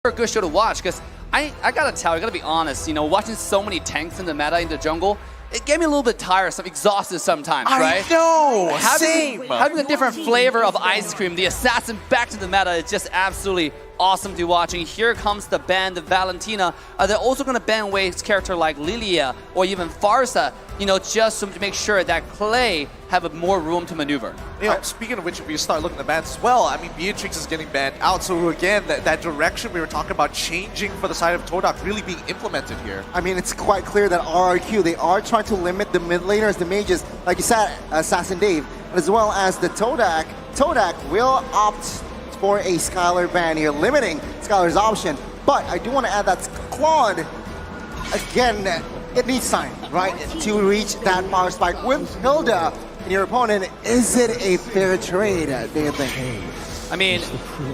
a good show to watch because I gotta tell, I gotta be honest, you know, watching so many tanks in the meta in the jungle, it gave me a little bit tiresome, exhausted sometimes, right? I know, same. Having a different flavor of ice cream, the assassin back to the meta is just absolutely awesome to watch. And here comes the ban, the Valentina. They're also going to ban Wave's character like Lilia or even Farsa, you know, just to make sure that Clay have more room to maneuver. You know, speaking of which, if we start looking at bans as well, I mean, Beatrix is getting banned out. So again, that direction we were talking about changing for the side of TODAK really being implemented here. I mean, it's quite clear that RRQ, they are trying to limit the mid laners, the mages, like you said, Assassin Dave, as well as the TODAK. TODAK will opt for a Skylar ban here, limiting Skylar's option. But I do want to add that Claude, again, it needs time, right, to reach that power spike with Hilda and your opponent. Is it a fair trade, do you think? I mean,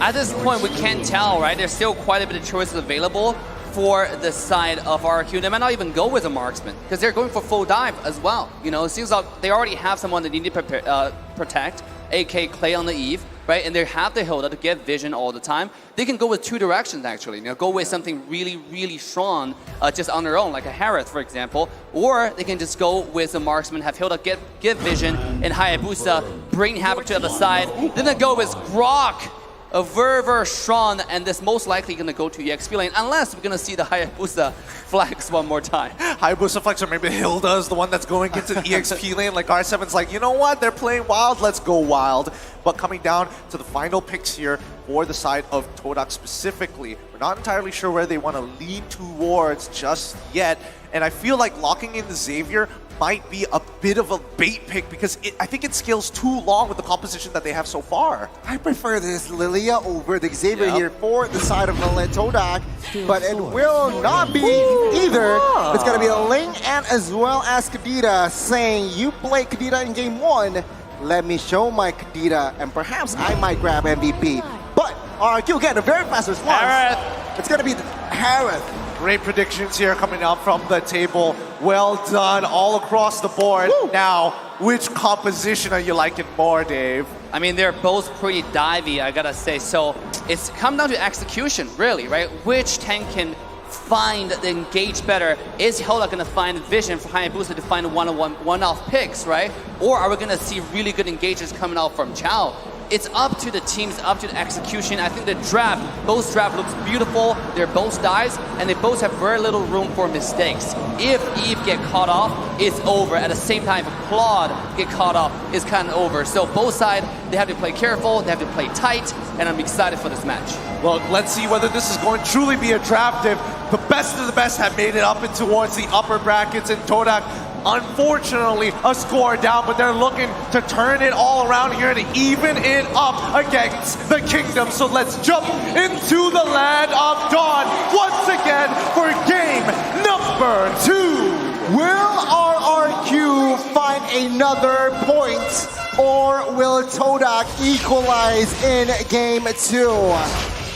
at this point, we can't tell, right? There's still quite a bit of choices available for the side of RRQ. They might not even go with a marksman because they're going for full dive as well. You know, it seems like they already have someone that they need to protect, AK Clay on the Eve, right? And they have the Hilda to get vision all the time. They can go with two directions, actually. You know, go with something really, really strong just on their own, like a Harith, for example. Or they can just go with a marksman, have Hilda get vision, and Hayabusa bring Havoc to the other side. Then they go with Grok, a very strong, and this most likely going to go to EXP lane, unless we're going to see the Hayabusa flex one more time. Hayabusa flex, or maybe Hilda is the one that's going into the EXP lane. Like R7's like, you know what, they're playing wild, let's go wild. But coming down to the final picks here for the side of TODAK specifically, we're not entirely sure where they want to lean towards just yet. And I feel like locking in the Xavier might be a bit of a bait pick because I think it scales too long with the composition that they have so far. I prefer this Lilia over the Xavier here for the side of TODAK, but it will not be either. It's going to be a Ling and as well as Kadita saying, you play Kadita in game 1, let me show my Kadita, and perhaps I might grab MVP. But RRQ, again, a very fast response. Harith. It's going to be Harith. Great predictions here coming out from the table. Well done all across the board. Woo. Now, which composition are you liking more, Dave? I mean, they're both pretty divey, I gotta say. So it's come down to execution, really, right? Which tank can find the engage better? Is Hilda gonna find vision for Hayabusa to find one-off picks, right? Or are we gonna see really good engages coming out from Chao? It's up to the teams, up to the execution. I think the draft, both draft looks beautiful. They're both dives, and they both have very little room for mistakes. If Eve get caught off, it's over. At the same time, if Claude get caught off, it's kind of over. So both sides, they have to play careful, they have to play tight, and I'm excited for this match. Well, let's see whether this is going to truly be a draft if the best of the best have made it up and towards the upper brackets, and TODAK, unfortunately, a score down, but they're looking to turn it all around here to even it up against the Kingdom. So let's jump into the land of Dawn once again for game number 2. Will RRQ find another point, or will TODAK equalize in game 2?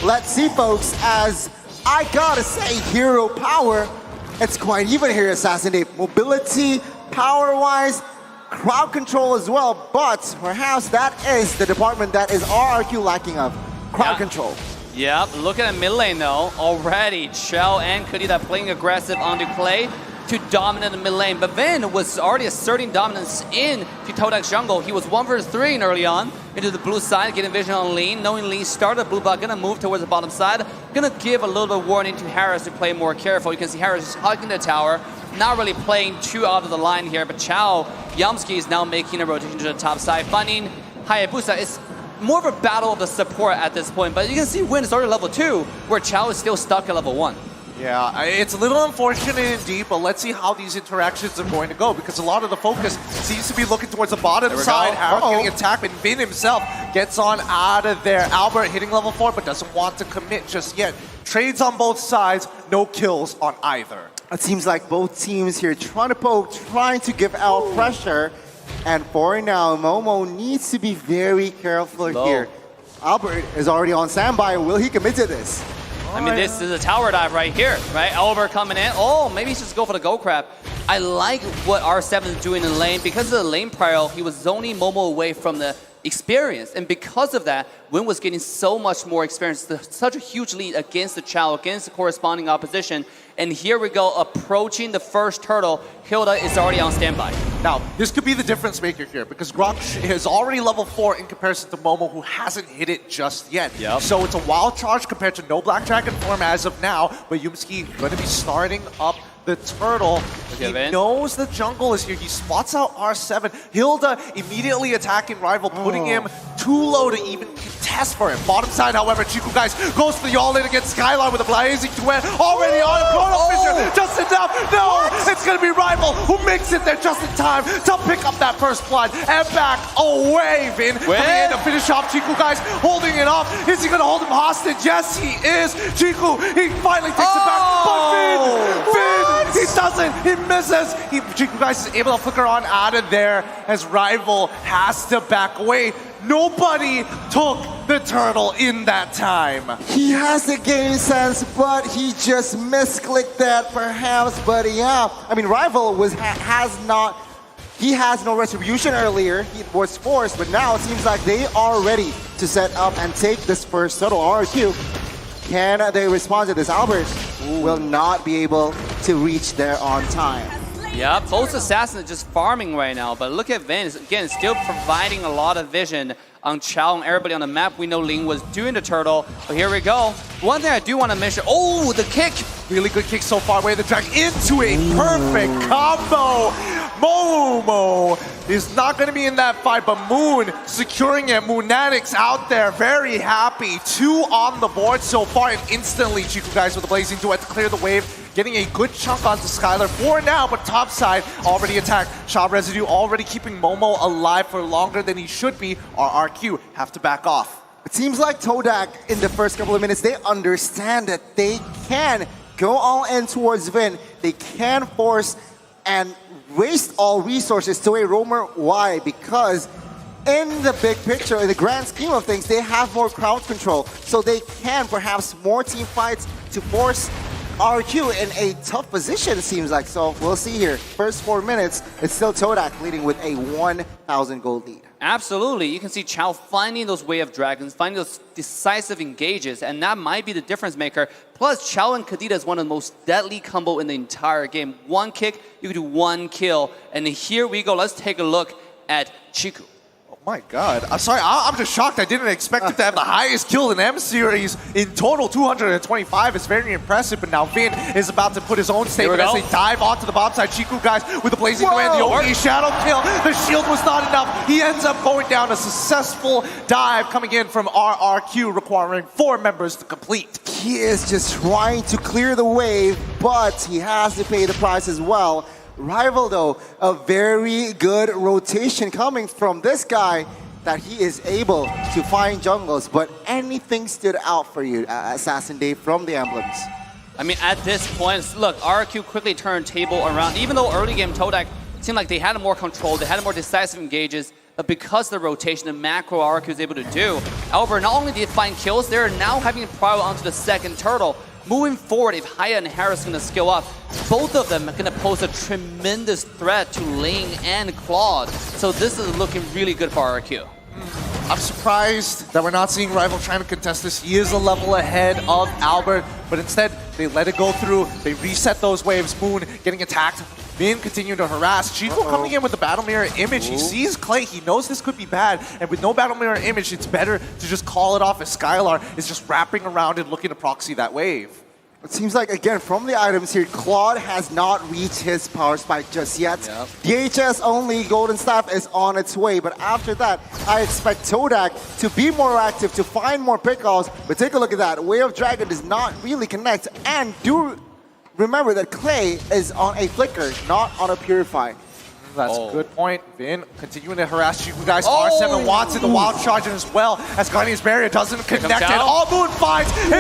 Let's see, folks, as I gotta say, hero power, it's quite even here, Assassin Dave. Mobility, power-wise, crowd control as well, but perhaps that is the department that is RRQ lacking of, crowd control. Yep, look at the mid lane though. Already, Chao and Kadita playing aggressive onto Clay to dominate the mid lane. But Vin was already asserting dominance into TODAK's jungle. He was 1 versus 3 early on into the blue side, getting vision on Lean. Knowing Lean started blue, but gonna move towards the bottom side. Gonna give a little bit of warning to Harris to play more careful. You can see Harris is hugging the tower. Not really playing too out of the line here, but Chao, Yamski is now making a rotation to the top side. Finding Hayabusa is more of a battle of the support at this point, but you can see Win is already level 2, where Chao is still stuck at level 1. Yeah, it's a little unfortunate indeed, but let's see how these interactions are going to go, because a lot of the focus seems to be looking towards the bottom side. Harris getting attacked, and Vin himself gets on out of there. Albert hitting level 4, but doesn't want to commit just yet. Trades on both sides, no kills on either. It seems like both teams here trying to poke, trying to give out pressure. And for now, Momo needs to be very careful here. Albert is already on standby. Will he commit to this? I mean, this is a tower dive right here, right? Albert coming in. Oh, maybe he should just go for the gold crab. I like what R7 is doing in lane. Because of the lane prior, he was zoning Momo away from the experience. And because of that, Win was getting so much more experience, such a huge lead against the Chao, against the corresponding opposition. And here we go, approaching the first turtle. Hilda is already on standby. Now, this could be the difference maker here because Grok is already level 4 in comparison to Momo, who hasn't hit it just yet. Yep. So it's a wild charge compared to no Black Dragon form as of now, but Yumski going to be starting up the turtle. He knows the jungle is here. He spots out R7. Hilda immediately attacking Rival, putting him too low to even contest for him. Bottom side, however, Chiku guys goes for the all-in against Skylar with a blazing duet already on him. Chrono Fisher just enough. No, it's going to be Rival who makes it there just in time to pick up that first blood and back away. Vin coming in to finish off Chiku guys, holding it off. Is he going to hold him hostage? Yes, he is. Chiku, he finally takes it back. But Vin, he doesn't. He misses. Chiku guys is able to flicker on out of there as Rival has to back away. Nobody took the turtle in that time. He has the game sense, but he just misclicked that perhaps. But yeah, I mean, Rival he has no retribution earlier. He was forced, but now it seems like they are ready to set up and take this first turtle. RRQ, can they respond to this? Albert will not be able to reach there on time. Yeah, both assassins are just farming right now, but look at Vin, again, still providing a lot of vision on Chao and everybody on the map. We know Ling was doing the turtle, but here we go. One thing I do want to mention, the kick! Really good kick so far, way the drag into a perfect combo. Momo is not going to be in that fight, but Moon securing it. Moonatics out there, very happy. 2 on the board so far, and instantly Chiku guys with the blazing duet to clear the wave. Getting a good chunk onto Skylar for now, but top side already attacked. Shah Residue already keeping Momo alive for longer than he should be. RRQ have to back off. It seems like TODAK in the first couple of minutes, they understand that they can go all in towards Vin. They can force and waste all resources to a roamer. Why? Because in the big picture, in the grand scheme of things, they have more crowd control. So they can perhaps more team fights to force RQ in a tough position, it seems like. So we'll see here. First 4 minutes, it's still TODAK leading with a 1,000 gold lead. Absolutely. You can see Chao finding those Way of Dragons, finding those decisive engages, and that might be the difference maker. Plus, Chao and Kadita is one of the most deadly combo in the entire game. One kick, you can do 1 kill. And here we go. Let's take a look at Chiku. My God. I'm sorry, I'm just shocked. I didn't expect him to have the highest kill in M-Series. In total, 225 is very impressive, but now Vin is about to put his own statement as they dive onto the bomb side. Chiku guys with the blazing command, the OE shadow kill. The shield was not enough. He ends up going down. A successful dive coming in from RRQ, requiring 4 members to complete. He is just trying to clear the wave, but he has to pay the price as well. Rival, though, a very good rotation coming from this guy that he is able to find jungles. But anything stood out for you, Assassin Dave, from the emblems? I mean, at this point, look, RRQ quickly turned table around. Even though early game TODAK seemed like they had more control, they had more decisive engages, but because of the rotation, the macro RRQ was able to do. However, not only did they find kills, they're now having to prior onto the second turtle. Moving forward, if Haya and Harris are going to skill up, both of them are going to pose a tremendous threat to Ling and Claude. So this is looking really good for RRQ. I'm surprised that we're not seeing Rival trying to contest this. He is a level ahead of Albert, but instead they let it go through. They reset those waves. Moon getting attacked. Vin continuing to harass. Chico coming in with the Battle Mirror image. He sees Clay. He knows this could be bad. And with no Battle Mirror image, it's better to just call it off as Skylar is just wrapping around and looking to proxy that wave. It seems like, again, from the items here, Claude has not reached his power spike just yet. DHS only Golden Staff is on its way, but after that, I expect TODAK to be more active, to find more pickoffs. But take a look at that. Way of Dragon does not really connect, and do remember that Clay is on a flicker, not on a purify. That's a good point. Vin continuing to harass you guys. R7 wants it, the wild charge as well as Guardian's Barrier doesn't connect it. All Moon finds his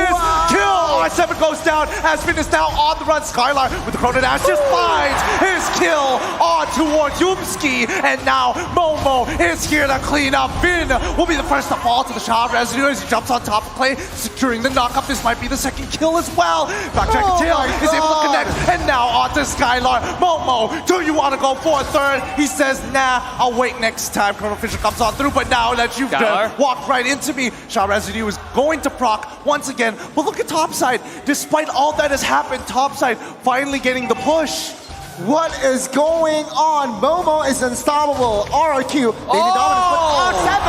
kill R7 goes down. Aspen is now on the run. Skylar with the Chrono Dash just finds his kill on towards Yumski. And now Momo is here to clean up. Finn will be the first to fall to the shot residue as he jumps on top of Clay, securing the knockup. This might be the second kill as well. Backtrack and Tail is able to connect. And now on to Skylar. Momo, do you want to go for a third? He says, nah, I'll wait next time. Chrono Fisher comes on through, but now that you've walked right into me, shot residue is going to proc once again. But look at Topside. Despite all that has happened, Topside finally getting the push. What is going on? Momo is unstoppable. RRQ, they dominant, but R7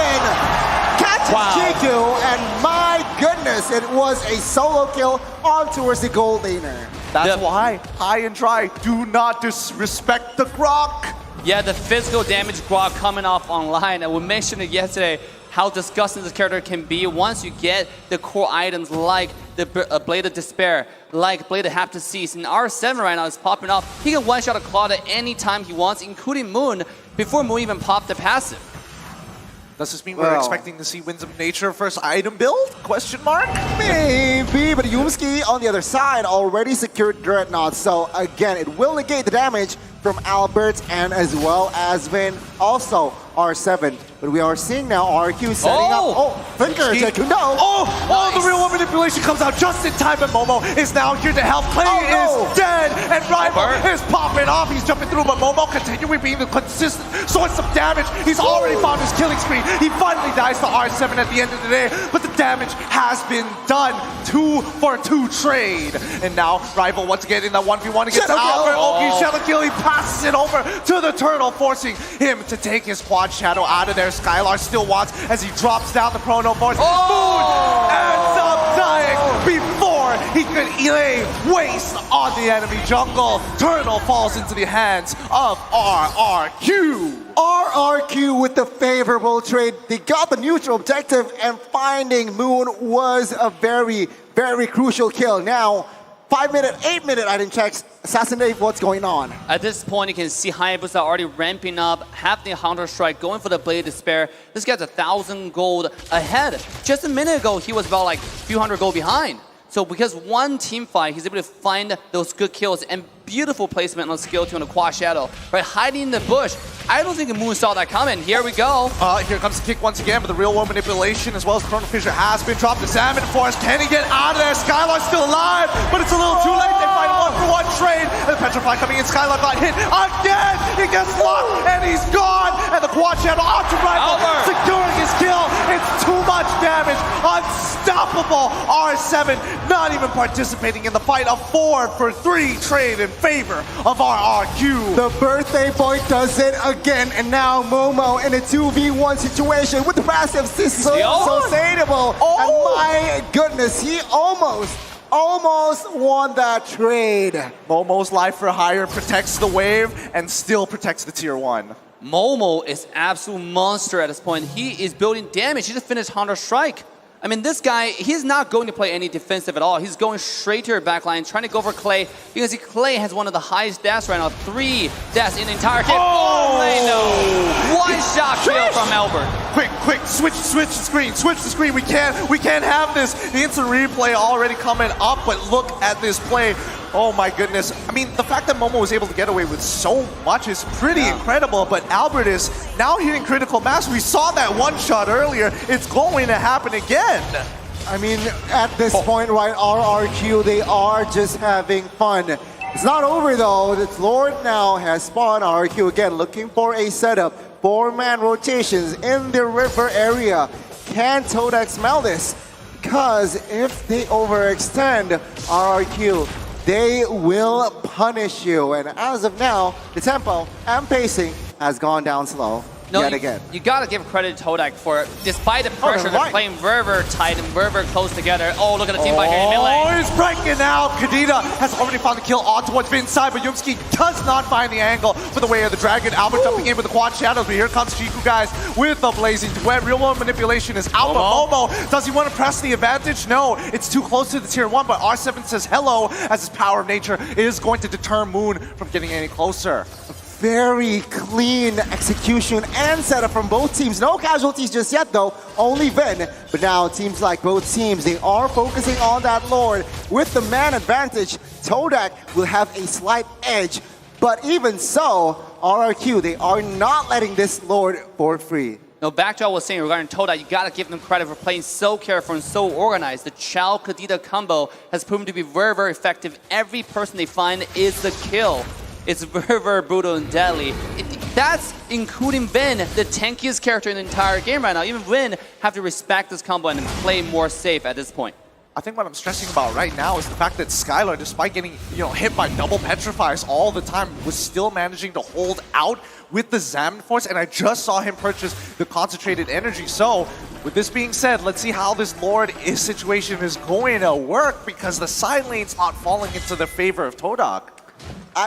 catches Chiku, and my goodness, it was a solo kill on towards the gold laner. That's why high and dry do not disrespect the Grok. Yeah, the physical damage Grok coming off online, and we mentioned it yesterday, how disgusting this character can be once you get the core items like the Blade of Despair, like Blade of Haptic Cease. And R7 right now is popping off. He can one-shot a Claude at any time he wants, including Moon, before Moon even popped the passive. Does this mean we're expecting to see Winds of Nature first item build? Question mark? Maybe, but Yumski on the other side already secured Dreadnought. So again, it will negate the damage from Albert and as well as Vin. Also, R7. But we are seeing now RRQ setting up. Oh, Finger attack. No. The real one manipulation comes out just in time, but Momo is now here to help. Clay is dead, and Rival is popping off. He's jumping through, but Momo continuing being the consistent source of damage. He's already found his killing spree. He finally dies to R7 at the end of the day, but the damage has been done. 2-for-2 trade. And now Rival once again in that 1v1 against Albert. Okay, Shadow Kill. He passes it over to the Turtle, forcing him to take his quad shadow out of there. Skylar still wants as he drops down the Chrono Force. Moon ends up dying before he could lay waste on the enemy jungle. Turtle falls into the hands of RRQ. RRQ with the favorable trade. They got the neutral objective, and finding Moon was a very, very crucial kill. Now, 5-minute, 8-minute item checks. Assassinate, what's going on? At this point, you can see Hayabusa already ramping up, have the Hunter Strike, going for the Blade of Despair. This guy's 1,000 gold ahead. Just a minute ago, he was about like a few hundred gold behind. So because one team fight, he's able to find those good kills and beautiful placement on skill 2 on the Quad Shadow. Right, hiding in the bush. I don't think Moon saw that coming. Here we go. Here comes the kick once again, but the real world manipulation as well as Chrono Fisher has been dropped. The Salmon Forest, can he get out of there? Skylar's still alive, but it's a little too late. They find a 1-for-1 trade. And the Petrify coming in. Skylar got hit again. He gets locked and he's gone. And the Quad Shadow onto Rival, securing his kill. It's too much damage. Unstoppable. R7 not even participating in the fight. A 4-for-3 trade in favor of RRQ. The birthday boy does it again, and now Momo in a 2v1 situation with the passive so sustainable. And my goodness, he almost won that trade. Momo's life for hire protects the wave and still protects the tier 1. Momo is absolute monster at this point. He is building damage. He just finished Hunter Strike. I mean, this guy, he's not going to play any defensive at all. He's going straight to your backline, trying to go for Clay, because Clay has one of the highest deaths right now. 3 deaths in the entire game. No! One-shot kill from Albert. Quick, switch the screen. We can't have this. The instant replay already coming up, but look at this play. Oh my goodness. I mean, the fact that Momo was able to get away with so much is pretty incredible, but Albert is now hitting critical mass. We saw that one shot earlier. It's going to happen again. I mean, at this point, right, RRQ, they are just having fun. It's not over though. It's Lord now has spawned RRQ again, looking for a setup. 4-man rotations in the river area. Can TODAK smell this? Because if they overextend RRQ, they will punish you. And as of now, the tempo and pacing has gone down slow yet again. You gotta give credit to TODAK for, despite the pressure, they're playing very tight and very close together. Oh, look at the team fight here in mid lane. Oh, he's breaking out. Kadena has already found the kill on towards inside, but Yumski does not find the angle for the way of the dragon. Albert jumping in with the quad shadows, but here comes Chiku, guys, with the blazing duet. Real world manipulation is out, but Momo, does he want to press the advantage? No, it's too close to the tier 1, but R7 says hello, as his power of nature is going to deter Moon from getting any closer. very clean execution and setup from both teams. No casualties just yet though, only Vin. But now it seems like both teams, they are focusing on that Lord. With the man advantage, TODAK will have a slight edge. But even so, RRQ, they are not letting this Lord for free. No, back to what I was saying regarding TODAK, you gotta give them credit for playing so careful and so organized. The Chow Kadita combo has proven to be very, very effective. Every person they find is the kill. It's very, very brutal and deadly. That's including Vin, the tankiest character in the entire game right now. Even Vin have to respect this combo and play more safe at this point. I think what I'm stressing about right now is the fact that Skylar, despite getting hit by double petrifies all the time, was still managing to hold out with the Xamarin Force, and I just saw him purchase the concentrated energy. So, with this being said, let's see how this Lord situation is going to work, because the side lane's not falling into the favor of TODAK.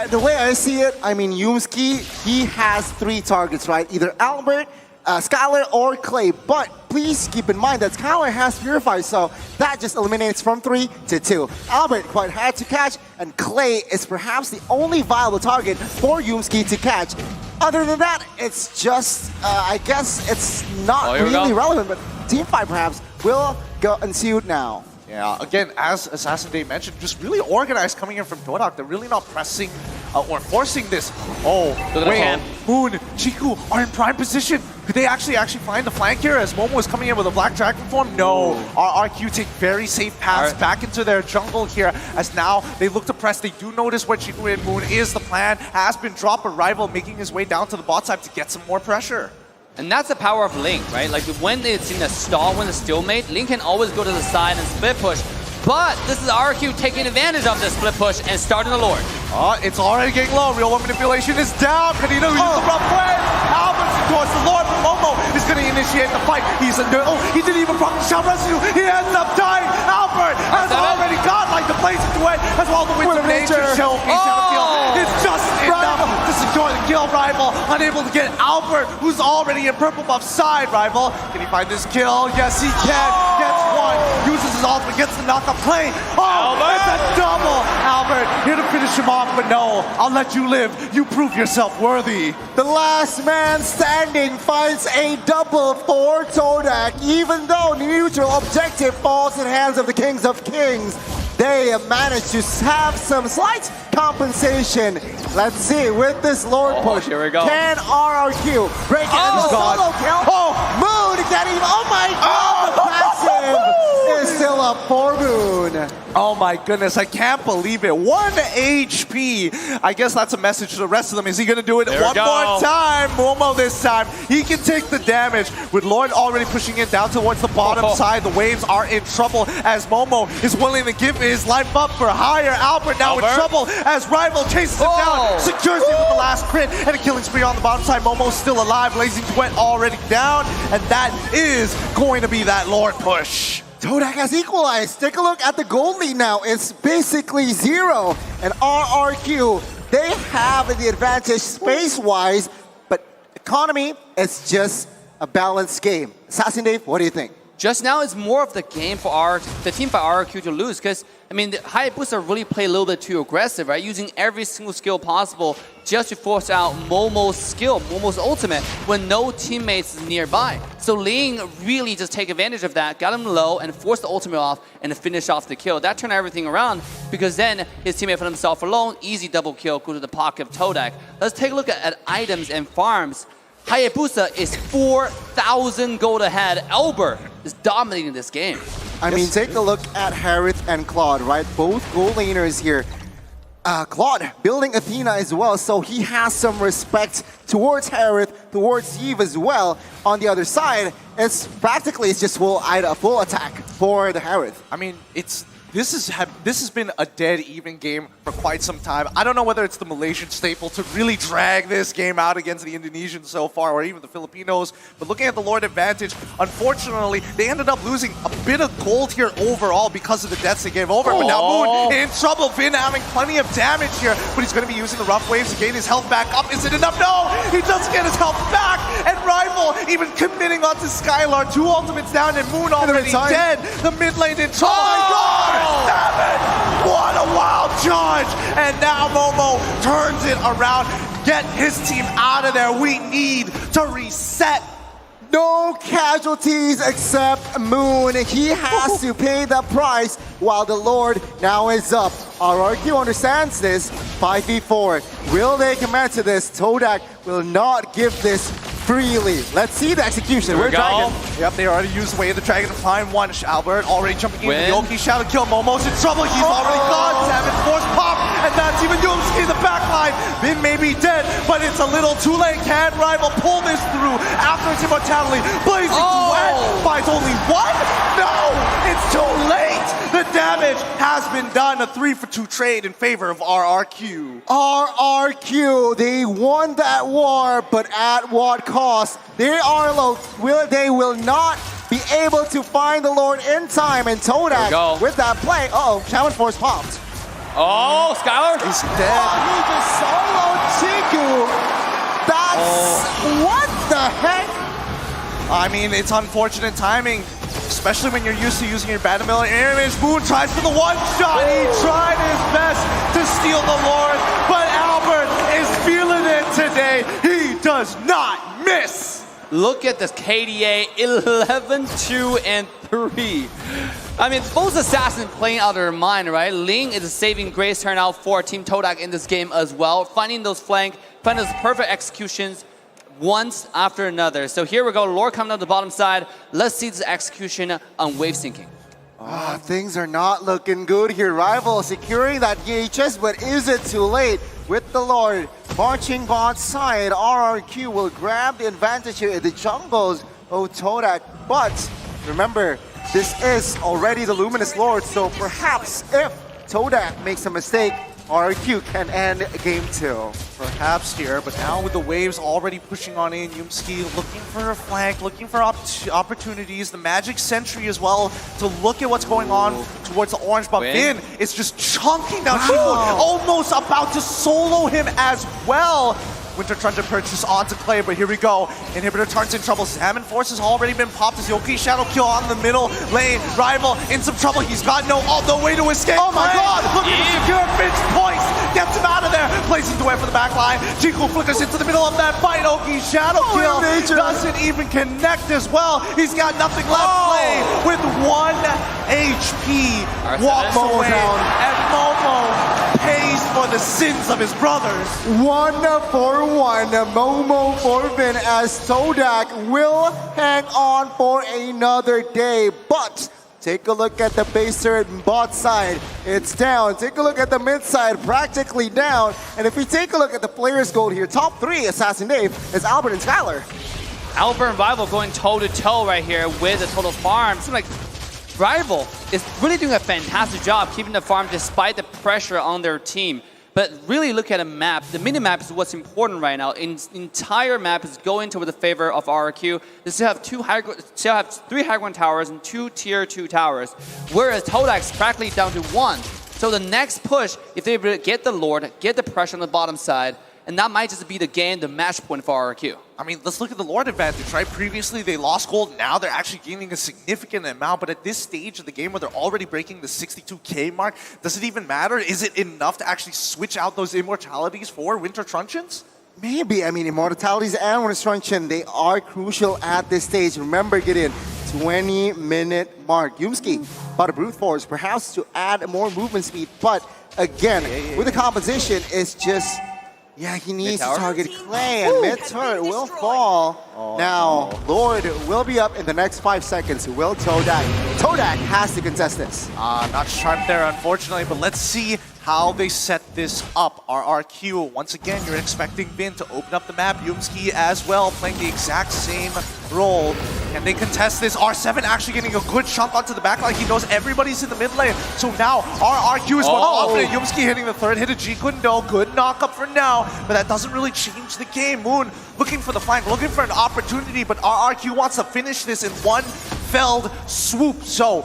The way I see it, I mean, Yumski, he has 3 targets, right? Either Albert, Skylar, or Clay. But please keep in mind that Skylar has Purify, so that just eliminates from 3 to 2. Albert quite hard to catch, and Clay is perhaps the only viable target for Yumski to catch. Other than that, it's just, I guess it's not really relevant, but teamfight perhaps will go ensued now. Yeah, again, as Assassin Day mentioned, just really organized coming in from TODAK. They're really not pressing or forcing this. Oh, wait, Moon, Chiku are in prime position. Could they actually find the flank here as Momo is coming in with a Black Dragon form? No. RRQ take very safe paths back into their jungle here, as now they look to press. They do notice where Chiku and Moon is. The plan has been dropped, a rival making his way down to the bot side to get some more pressure. And that's the power of Link, right? Like when it's in a stall, when it's stalemate, Link can always go to the side and split push. But this is RRQ taking advantage of the split push and starting the Lord. It's already getting low. Real One Manipulation is down. Kadita uses the rough play. Albert's towards the Lord, but Momo is going to initiate the fight. He's under. Oh, he didn't even proc the shot rescue. He ends up dying. Albert has already got like the blaze into it, as well the Winds of Nature show. It's just enough to secure the kill. Rival unable to get Albert, who's already in purple buff side. Rival, can he find this kill? Yes, he can. Gets one. Uses his ultimate, gets the knockup play. Oh, it's a double. Albert here to finish him off, but no, I'll let you live. You prove yourself worthy. The last man standing finds a double for TODAK, even though the neutral objective falls in the hands of the Kings of Kings. They managed to have some slight compensation. Let's see, with this Lord push, here we go. Can RRQ break it into solo kill? Moon getting, oh my god, the passive is still up for Moon. Oh my goodness, I can't believe it. 1 HP. I guess that's a message to the rest of them. Is he going to do it one more time? Momo this time. He can take the damage. With Lord already pushing it down towards the bottom side, the waves are in trouble as Momo is willing to give his life up for higher. Albert now in trouble as Rival chases him down, secures him with the last crit, and a killing spree on the bottom side. Momo's still alive. Blazing Duet already down, and that is going to be that Lord push. TODAK has equalized. Take a look at the gold lead now. It's basically 0. And RRQ, they have the advantage space-wise, but economy is just a balanced game. Assassin Dave, what do you think? Just now it's more of the game for the team by RRQ to lose, because I mean the Hayabusa really play a little bit too aggressive, right? Using every single skill possible just to force out Momo's skill, Momo's ultimate, when no teammates is nearby. So Ling really just take advantage of that, got him low and forced the ultimate off and finish off the kill. That turned everything around, because then his teammate found himself alone, easy double kill, go to the pocket of TODAK. Let's take a look at items and farms. Hayabusa is 4,000 gold ahead. Elber is dominating this game. I mean, take a look at Harith and Claude, right? Both gold laners here. Claude building Athena as well, so he has some respect towards Harith, towards Eve as well. On the other side, it's just full attack for the Harith. I mean, this has been a dead even game for quite some time. I don't know whether it's the Malaysian staple to really drag this game out against the Indonesians so far, or even the Filipinos. But looking at the Lord advantage, unfortunately, they ended up losing a bit of gold here overall because of the deaths they gave over. But now Moon in trouble. Finn having plenty of damage here, but he's going to be using the rough waves to gain his health back up. Is it enough? No! He doesn't get his health back! And Rival even committing onto Skylar. 2 ultimates down and Moon already dead. The mid lane in trouble. Oh my god! 7! What a wild charge! And now Momo turns it around. get his team out of there. We need to reset. No casualties except Moon. He has to pay the price while the Lord now is up. RRQ understands this. 5v4. Will they commit to this? TODAK will not give this freely. Let's see the execution. We're Dragon. Yep, they already used Way of the Dragon to find one. Albert already jumping in. Yoki shadow kill. Momo's in trouble. He's already gone. Savage force pop. And that's even Yumski in the backline. Vin may be dead, but it's a little too late. Can Rival pull this through after its immortality? Blazing Duet finds only one? No! It's too late! The damage has been done. A 3-for-2 trade in favor of RRQ. RRQ, they won that war, but at what cost? They will not be able to find the Lord in time. And TODAK with that play. Shaman Force popped. Oh, Skylar. He's dead. He just soloed Chiku. That's what the heck? I mean, it's unfortunate timing, especially when you're used to using your Battle air image. Moon tries for the one shot. He tried his best to steal the Lord, but Albert is feeling it today. He does not miss. Look at this KDA 11, 2, and 3. I mean, both assassins playing out of their mind, right? Ling is a saving grace turnout for Team TODAK in this game as well. Finding those flank, finding those perfect executions once after another. So here we go, Lord coming down the bottom side. Let's see this execution on wave sinking. Things are not looking good here. Rival securing that EHS, but is it too late? With the Lord marching bot side, RRQ will grab the advantage here in the jungles of TODAK. But remember, this is already the Luminous Lord, so perhaps if TODAK makes a mistake, RRQ can end game 2. Perhaps here, but now with the waves already pushing on in, Yumski looking for a flank, looking for opportunities, the Magic Sentry as well to look at what's going on towards the orange, but Vin is just chunking down Chico, almost about to solo him as well. Winter Truncheon purchase onto Clay, but here we go. Inhibitor turns in trouble. Salmon Force has already been popped as Yoki Shadow kill on the middle lane. Rival in some trouble. He's got no way to escape. Oh my god! Look at the secure Finch points. Gets him out of there. Placing the way for the back line. Chico flickers into the middle of that fight. Yoki Shadow kill doesn't even connect as well. He's got nothing left. Clay with 1 HP. Walks away. And Momo pays for the sins of his brothers. 1-for-1, Momo for Vin, as TODAK will hang on for another day. But take a look at the base turret and bot side. It's down. Take a look at the mid side, practically down. And if we take a look at the players' gold here, top 3, Assassin Dave, is Albert and Skylar. Albert and Rival going toe-to-toe right here with the total farm. Seems like Rival is really doing a fantastic job keeping the farm despite the pressure on their team. But really look at a map. The mini-map is what's important right now. The entire map is going toward the favor of RRQ. They still have 3 high ground towers and 2 tier 2 towers, whereas TODAK's practically down to 1. So the next push, if they get the Lord, get the pressure on the bottom side, and that might just be the game, the match point for RRQ. I mean, let's look at the Lord advantage, right? Previously, they lost gold. Now they're actually gaining a significant amount. But at this stage of the game where they're already breaking the 62K mark, does it even matter? Is it enough to actually switch out those immortalities for Winter Truncheons? Maybe. I mean, immortalities and Winter Truncheon, they are crucial at this stage. Remember, Gideon, 20-minute mark. Yumski bought a brute force, perhaps to add more movement speed. But again, with the composition, it's just... yeah, he needs to target Clay, and mid-turret will fall. Now, Lord will be up in the next 5 seconds. Will TODAK? TODAK has to contest this. Not sharp there, unfortunately, but let's see how they set this up. RRQ, once again, you're expecting Vin to open up the map. Yumski as well, playing the exact same role. Can they contest this? R7 actually getting a good chunk onto the back line. He knows everybody's in the mid lane. So now, RRQ is more confident. Yumski hitting the third hit of G Kundo. Good knock-up for now, but that doesn't really change the game. Moon looking for the flank, looking for an opportunity, but RRQ wants to finish this in one felled swoop. So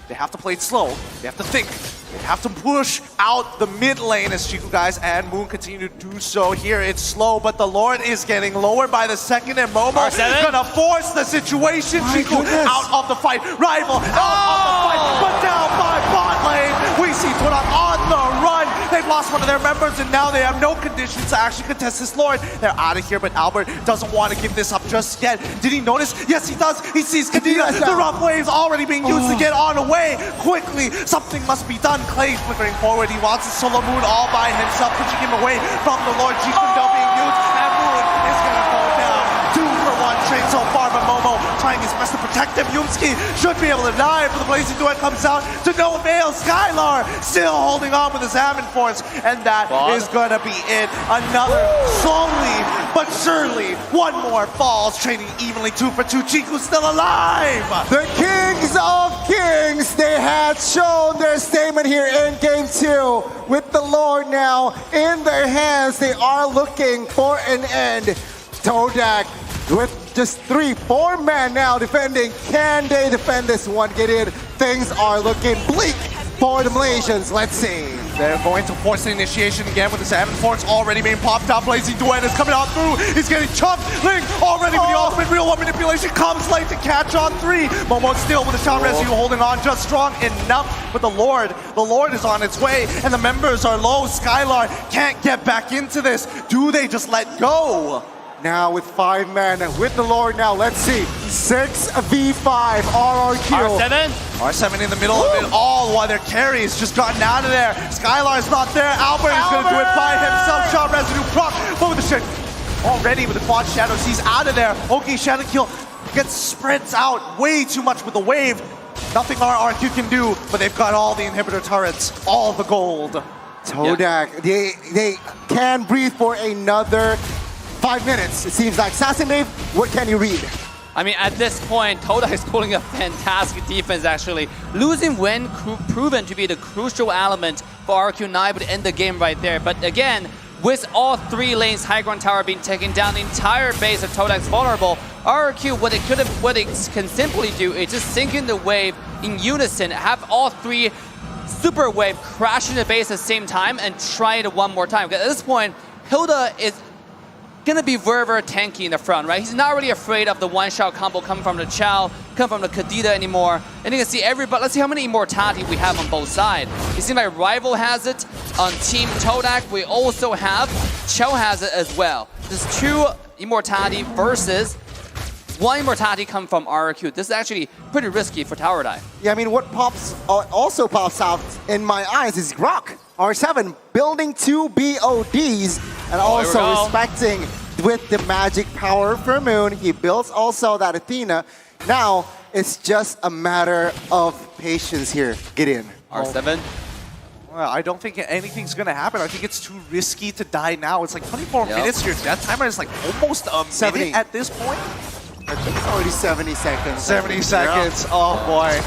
they have to play it slow. They have to think. They have to push out the mid lane as Chiku guys and Moon continue to do so. Here it's slow, but the Lord is getting lower by the second, and Momo is gonna force the situation. Chiku out of the fight, Rival out of the fight, but down by bot lane. We see TODAK on the run. They've lost one of their members, and now they have no conditions to actually contest this Lord. They're out of here, but Albert doesn't want to give this up just yet. Did he notice? Yes, he does. He sees Kadena. The rough waves already being used to get on away. Quickly, something must be done. Clay's flickering forward. He wants a solo Moon all by himself, pushing him away from the Lord. Jikundo being used, and Moon is going to go down. 2-for-1 trade so far, but Momo trying his best to protect him. Yumski should be able to die, but the Blazing Duet comes out to no avail. Skylar still holding on with his Salmon Force, and that is going to be it. Another slowly but surely, one more falls, trading evenly 2 for 2. Chiku's still alive. The Kings of Kings, they had shown their statement here in Game 2. With the Lord now in their hands, they are looking for an end. TODAK with just 3-4 men now defending. Can they defend this one? Get in. Things are looking bleak for the Malaysians. Let's see. They're going to force the initiation again with the Salmon Force already being popped up. Blazing Duet is coming out through. He's getting chunked. Link already with the ultimate real one manipulation comes late to catch on 3. Momo still with the Town Rescue holding on just strong enough. But the Lord is on its way and the members are low. Skylar can't get back into this. Do they just let go? Now with 5 men, with the Lord now, let's see. 6v5, RRQ. R7? R7 in the middle of it all while their carry has just gotten out of there. Skylar's not there. Albert is going to do it by himself. Shot residue proc. But with the shit already with the quad shadows, he's out of there. Okay, Shadow Kill gets spreads out way too much with the wave. Nothing RRQ can do, but they've got all the inhibitor turrets, all the gold. TODAK, they can breathe for another 5 minutes. It seems like. Sassinave, what can you read? I mean, at this point, TODAK is pulling a fantastic defense, actually. Losing when proven to be the crucial element for RRQ9 to end the game right there. But again, with all 3 lanes, high ground tower being taken down, the entire base of TODAK is vulnerable. RRQ, what it can simply do is just sink in the wave in unison, have all 3 super wave crash into the base at the same time, and try it one more time. Because at this point, Hilda is gonna be very tanky in the front, right? He's not really afraid of the one-shot combo coming from the Chow, coming from the Kadena anymore. And you can see everybody, let's see how many immortality we have on both sides. It seems like Rival has it on Team TODAK. We also have Chow has it as well. There's 2 immortality versus 1 immortality coming from RRQ. This is actually pretty risky for tower dive. Yeah, I mean, what also pops out in my eyes is Grok. R7 building 2 BODs and also respecting with the magic power for Moon. He builds also that Athena. Now it's just a matter of patience here. Get in. R7. Well, I don't think anything's going to happen. I think it's too risky to die now. It's like 24 minutes. Your death timer is like almost a 70 minute at this point. I think it's already 70 seconds. 70 seconds. Yeah. Oh, boy.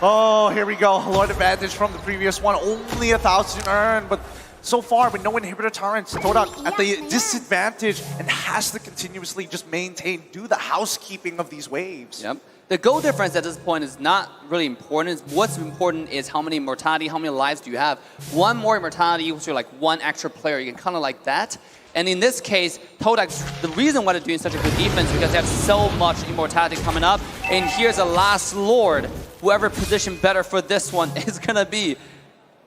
Oh, here we go. Lord advantage from the previous one. Only 1,000 earned, but so far with no inhibitor turrets, TODAK at the disadvantage and has to continuously just maintain, do the housekeeping of these waves. Yep. The goal difference at this point is not really important. What's important is how many immortality, how many lives do you have. 1 more immortality equals to like 1 extra player. You can kind of like that. And in this case, TODAK, the reason why they're doing such a good defense is because they have so much immortality coming up. And here's a last Lord. Whoever positioned better for this one is going to be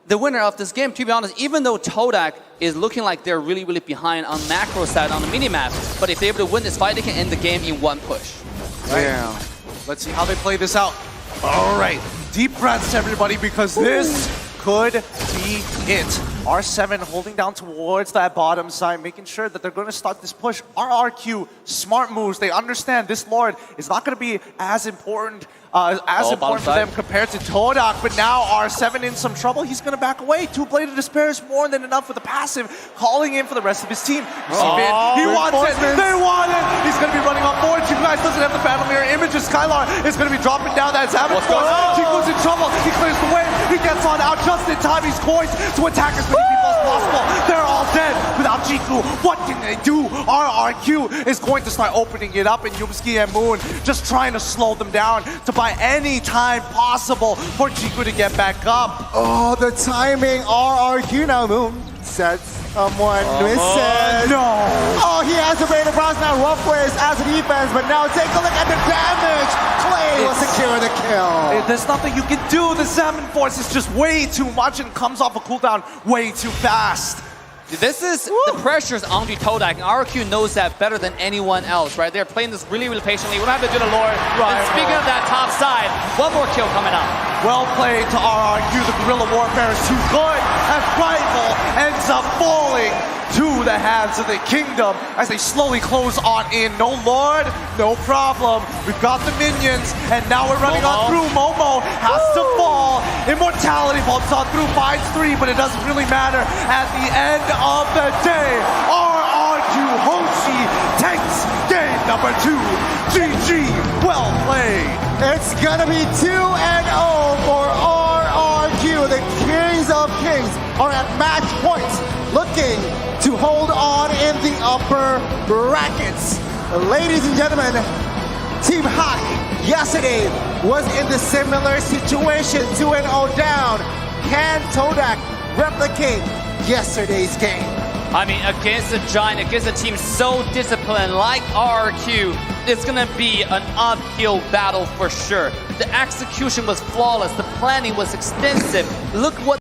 the winner of this game. To be honest, even though TODAK is looking like they're really behind on macro side on the minimap, but if they're able to win this fight, they can end the game in 1 push. Right? Yeah. Let's see how they play this out. All right. Deep breaths, everybody, because this could be it. R7 holding down towards that bottom side, making sure that they're going to start this push. RRQ, smart moves. They understand this Lord is not going to be as important for them compared to TODAK, but now R7 in some trouble. He's going to back away. 2-Bladed Despair is more than enough for the passive, calling in for the rest of his team. He wants it. They want it. He's going to be running on forward. Chiku guys doesn't have the battle mirror images. Skylar is going to be dropping down that Savage Force. Chiku's in trouble. He clears the way. He gets on out just in time. He's poised to attack as many people as possible. They're all dead without Chiku. What can they do? RRQ is going to start opening it up, and Yumski and Moon just trying to slow them down to buy any time possible for Chiku to get back up. Oh, the timing. RRQ now, Moon. said someone missing. No! Oh, he has to bring the Bronze now. Rough ways as a defense, but now take a look at the damage. Clay will secure the kill. There's nothing you can do. The Salmon Force is just way too much and comes off a cooldown way too fast. This is the pressure's onto TODAK, and RRQ knows that better than anyone else, right? They're playing this really, really patiently. We don't have to do the lore. Right. And speaking of that top side, one more kill coming up. Well played to RRQ. The guerrilla warfare is too good, as Rival ends up falling to the hands of the Kingdom as they slowly close on in. No Lord, no problem. We've got the minions, and now we're running on through. Momo has to fall. Immortality vaults on through, finds 3, but it doesn't really matter. At the end of the day, RRQ Hoshi takes game number 2. GG, well played. It's gonna be 2-0 for RRQ. The Kings of Kings are at match points, looking to hold on in the upper brackets. Ladies and gentlemen, Team Hot yesterday was in the similar situation, 2-0 down. Can TODAK replicate yesterday's game? I mean, against a giant, against a team so disciplined like RRQ, it's gonna be an uphill battle for sure. The execution was flawless, the planning was extensive. Look what